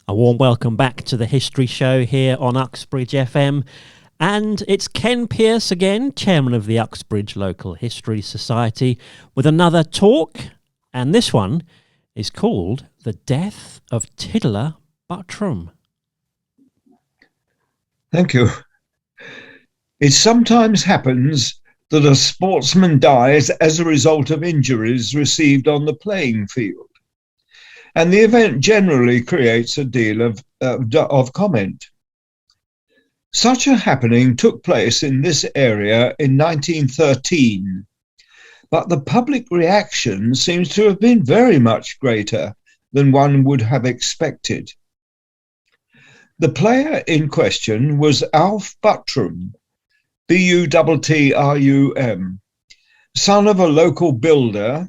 A warm welcome back to the History Show here on Uxbridge FM. And it's Ken Pearce again, chairman of the Uxbridge Local History Society, with another talk. And this one is called The Death of Tiddler Buttrum. Thank you. It sometimes happens that a sportsman dies as a result of injuries received on the playing field. And the event generally creates a deal of comment. Such a happening took place in this area in 1913, but the public reaction seems to have been very much greater than one would have expected. The player in question was Alf Buttrum, Buttrum, son of a local builder,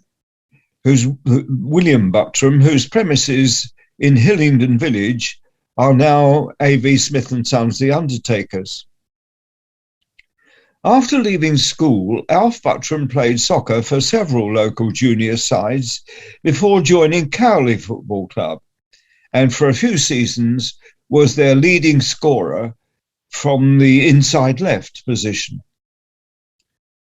William Buttrum, whose premises in Hillingdon village are now A.V. Smith and Sons, the undertakers. After leaving school, Alf Buttrum played soccer for several local junior sides before joining Cowley Football Club, and for a few seasons was their leading scorer from the inside left position.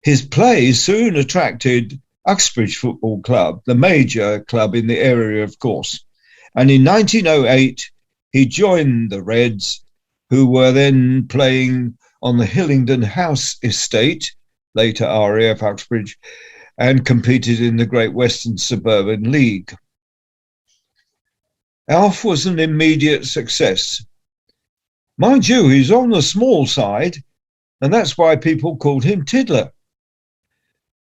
His play soon attracted Uxbridge Football Club, the major club in the area, of course. And in 1908, he joined the Reds, who were then playing on the Hillingdon House estate, later RAF Uxbridge, and competed in the Great Western Suburban League. Alf was an immediate success. Mind you, he's on the small side, and that's why people called him Tiddler.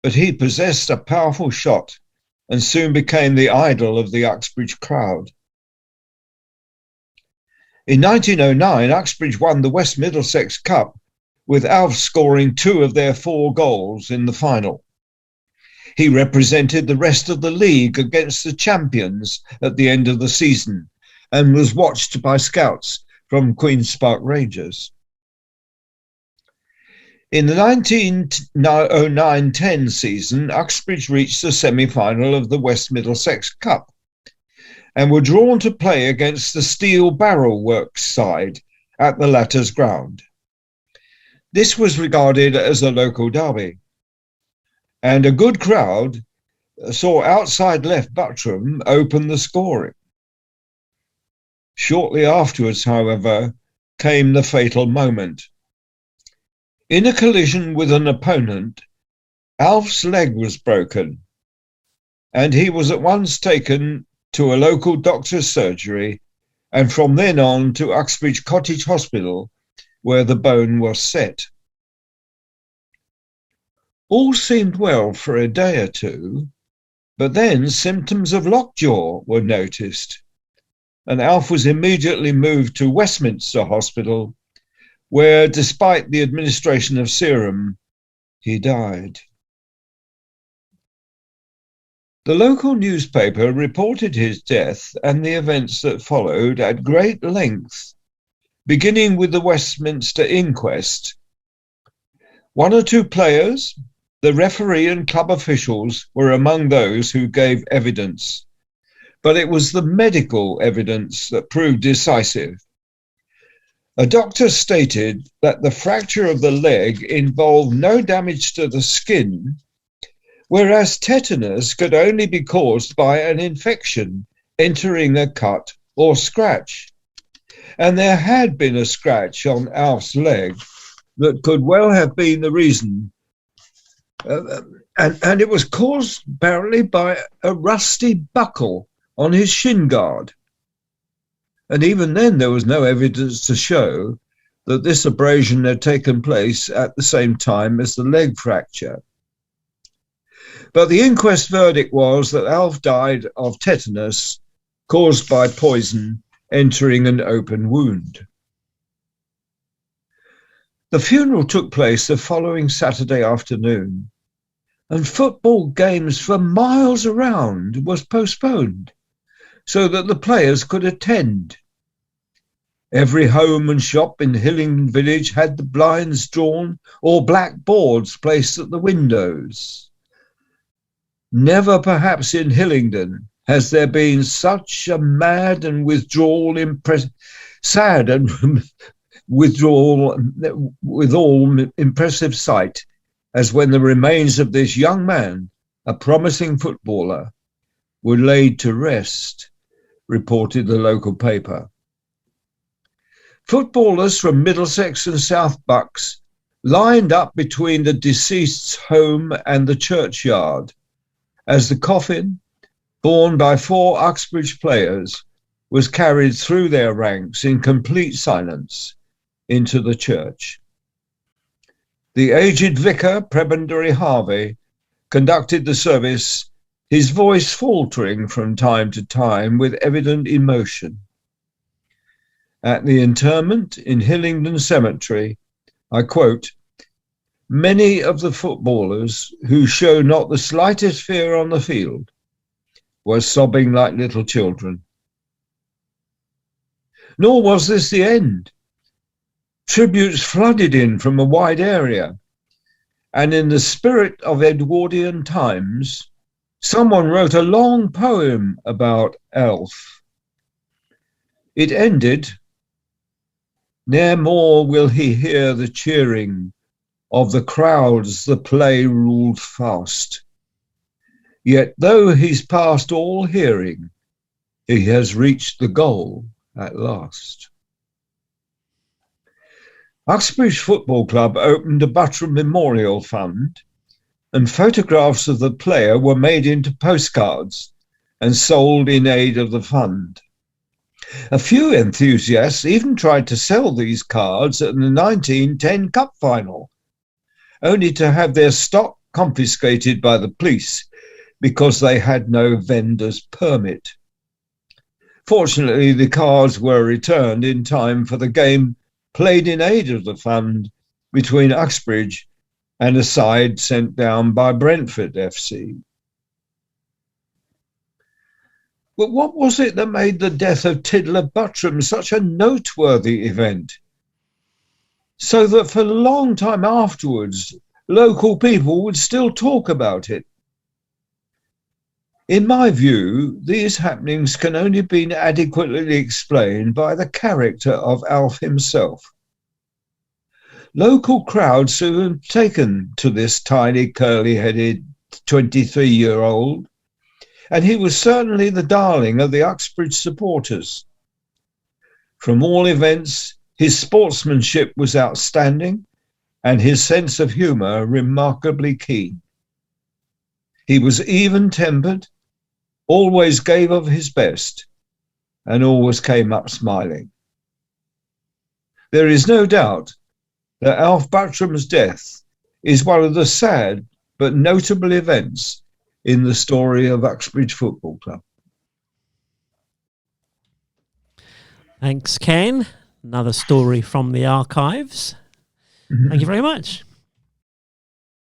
But he possessed a powerful shot and soon became the idol of the Uxbridge crowd. In 1909, Uxbridge won the West Middlesex Cup, with Alf scoring 2 of their 4 goals in the final. He represented the rest of the league against the champions at the end of the season and was watched by scouts from Queen's Park Rangers. In the 1909-10 season, Uxbridge reached the semi-final of the West Middlesex Cup and were drawn to play against the Steel Barrel Works side at the latter's ground. This was regarded as a local derby, and a good crowd saw outside left Buttrum open the scoring. Shortly afterwards, however, came the fatal moment. In a collision with an opponent, Alf's leg was broken, and he was at once taken to a local doctor's surgery and from then on to Uxbridge Cottage Hospital, where the bone was set. All seemed well for a day or two, but then symptoms of lockjaw were noticed, and Alf was immediately moved to Westminster Hospital, where, despite the administration of serum, he died. The local newspaper reported his death and the events that followed at great length, beginning with the Westminster inquest. 1 or 2 players, the referee and club officials were among those who gave evidence, but it was the medical evidence that proved decisive. A doctor stated that the fracture of the leg involved no damage to the skin, whereas tetanus could only be caused by an infection entering a cut or scratch. And there had been a scratch on Alf's leg that could well have been the reason. And it was caused apparently by a rusty buckle on his shin guard. And even then, there was no evidence to show that this abrasion had taken place at the same time as the leg fracture. But the inquest verdict was that Alf died of tetanus caused by poison entering an open wound. The funeral took place the following Saturday afternoon, and football games for miles around was postponed so that the players could attend. Every home and shop in Hillingdon village had the blinds drawn or black boards placed at the windows. Never perhaps in Hillingdon has there been such a mad and withdrawal sad and withdrawal with all impressive sight as when the remains of this young man, a promising footballer, were laid to rest, reported the local paper. Footballers from Middlesex and South Bucks lined up between the deceased's home and the churchyard as the coffin, borne by 4 Uxbridge players, was carried through their ranks in complete silence into the church. The aged vicar, Prebendary Harvey, conducted the service, his voice faltering from time to time with evident emotion. At the interment in Hillingdon Cemetery, I quote, "Many of the footballers who show not the slightest fear on the field were sobbing like little children." Nor was this the end. Tributes flooded in from a wide area, and in the spirit of Edwardian times, someone wrote a long poem about Alf. It ended, "Ne'er more will he hear the cheering of the crowds the play ruled fast. Yet though he's past all hearing, he has reached the goal at last." Uxbridge Football Club opened a Buttrum Memorial Fund, and photographs of the player were made into postcards and sold in aid of the fund. A few enthusiasts even tried to sell these cards at the 1910 Cup final, only to have their stock confiscated by the police because they had no vendor's permit. Fortunately, the cards were returned in time for the game played in aid of the fund between Uxbridge and a side sent down by Brentford FC. But what was it that made the death of Tiddler Buttrum such a noteworthy event, so that for a long time afterwards, local people would still talk about it? In my view, these happenings can only be adequately explained by the character of Alf himself. Local crowds soon taken to this tiny, curly-headed 23-year-old, and he was certainly the darling of the Uxbridge supporters. From all events, his sportsmanship was outstanding and his sense of humour remarkably keen. He was even-tempered, always gave of his best, and always came up smiling. There is no doubt that Alf Buttrum's death is one of the sad but notable events in the story of Uxbridge Football Club. Thanks, Ken. Another story from the archives. Thank you very much.